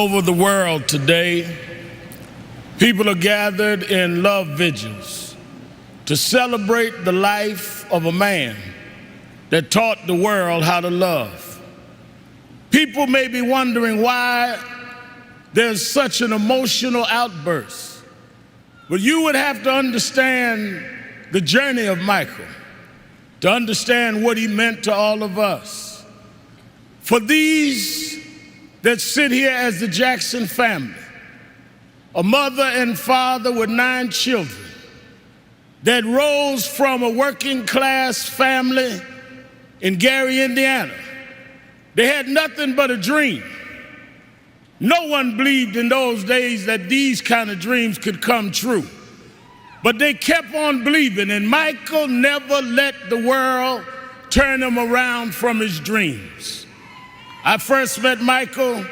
over the world today, people are gathered in love vigils to celebrate the life of a man that taught the world how to love. People may be wondering why there's such an emotional outburst, but you would have to understand the journey of Michael to understand what he meant to all of us. For these that sit here as the Jackson family, a mother and father with 9 children that rose from a working class family in Gary, Indiana. They had nothing but a dream. No one believed in those days that these kind of dreams could come true. But they kept on believing, and Michael never let the world turn him around from his dreams. I first met Michael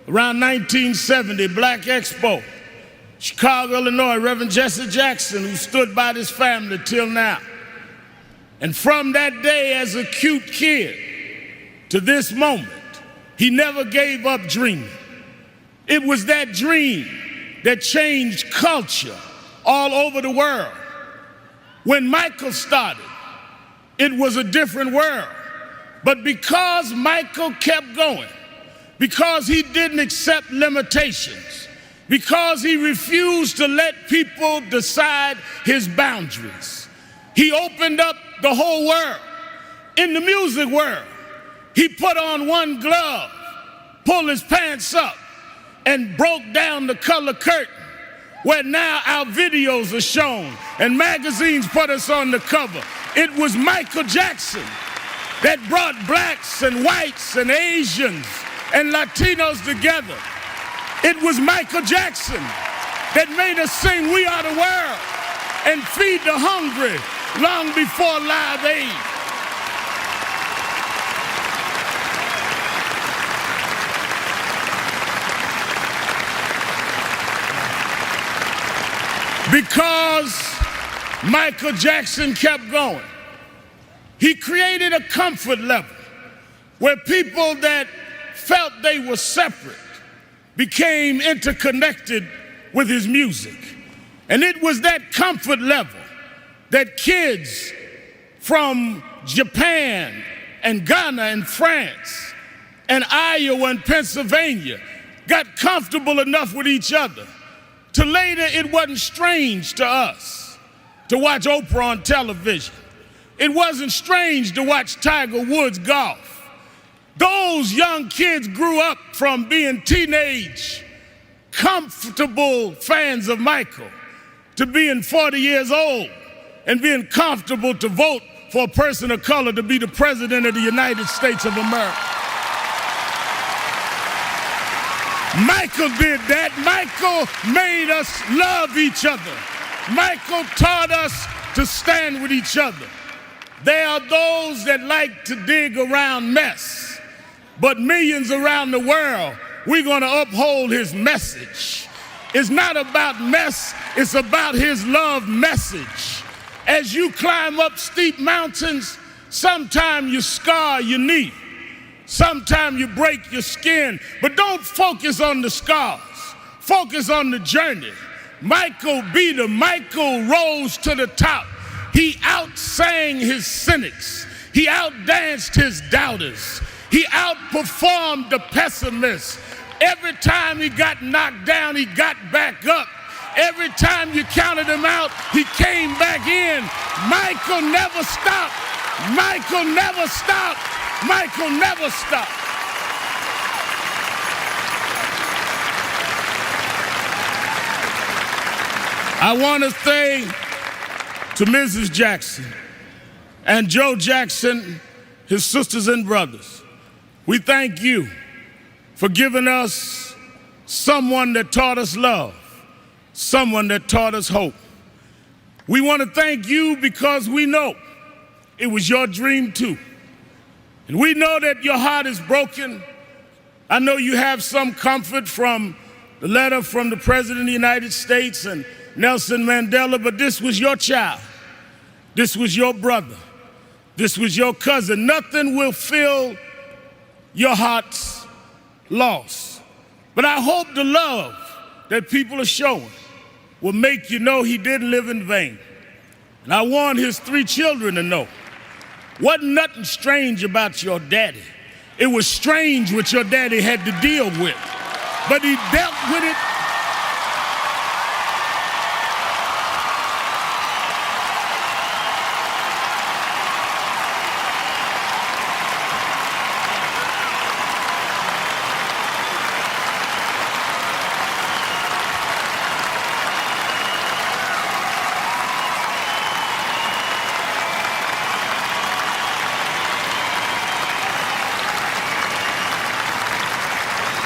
around 1970, Black Expo, Chicago, Illinois, Reverend Jesse Jackson, who stood by this family till now. And from that day as a cute kid to this moment, he never gave up dreaming. It was that dream that changed culture all over the world. When Michael started, it was a different world. But because Michael kept going, because he didn't accept limitations, because he refused to let people decide his boundaries, he opened up the whole world. In the music world, he put on one glove, pulled his pants up, and broke down the color curtain, where now our videos are shown and magazines put us on the cover. It was Michael Jackson that brought blacks and whites and Asians and Latinos together. It was Michael Jackson that made us sing "We Are the World" and feed the hungry long before Live Aid. Because Michael Jackson kept going, he created a comfort level where people that felt they were separate became interconnected with his music. And it was that comfort level that kids from Japan and Ghana and France and Iowa and Pennsylvania got comfortable enough with each other to later it wasn't strange to us to watch Oprah on television. It wasn't strange to watch Tiger Woods golf. Those young kids grew up from being teenage, comfortable fans of Michael to being 40 years old and being comfortable to vote for a person of color to be the president of the United States of America. Michael did that. Michael made us love each other. Michael taught us to stand with each other. There are those that like to dig around mess, but millions around the world, we're going to uphold his message. It's not about mess, it's about his love message. As you climb up steep mountains, sometimes you scar your knee, sometimes you break your skin, but don't focus on the scars, focus on the journey. Michael beat him. Michael rose to the top. He outsang his cynics. He outdanced his doubters. He outperformed the pessimists. Every time he got knocked down, he got back up. Every time you counted him out, he came back in. Michael never stopped. Michael never stopped. Michael never stopped. I want to say to Mrs. Jackson and Joe Jackson, his sisters and brothers, we thank you for giving us someone that taught us love, someone that taught us hope. We want to thank you because we know it was your dream too. And we know that your heart is broken. I know you have some comfort from the letter from the President of the United States and Nelson Mandela, but this was your child. This was your brother. This was your cousin. Nothing will fill your heart's loss But I hope the love that people are showing will make you know he didn't live in vain. And I want his 3 children to know, wasn't nothing strange about your daddy. It was strange what your daddy had to deal with, but he dealt with it.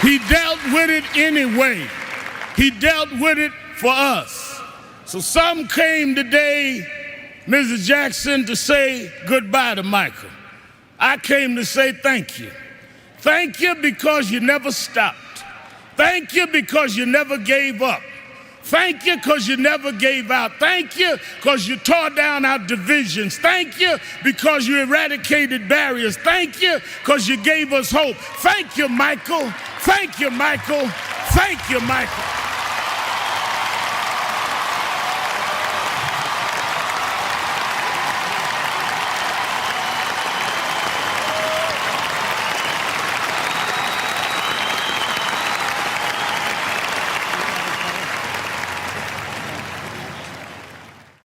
He dealt with it anyway. He dealt with it for us. So some came today, Mrs. Jackson, to say goodbye to Michael. I came to say thank you. Thank you because you never stopped. Thank you because you never gave up. Thank you because you never gave out. Thank you because you tore down our divisions. Thank you because you eradicated barriers. Thank you because you gave us hope. Thank you, Michael. Thank you, Michael. Thank you, Michael.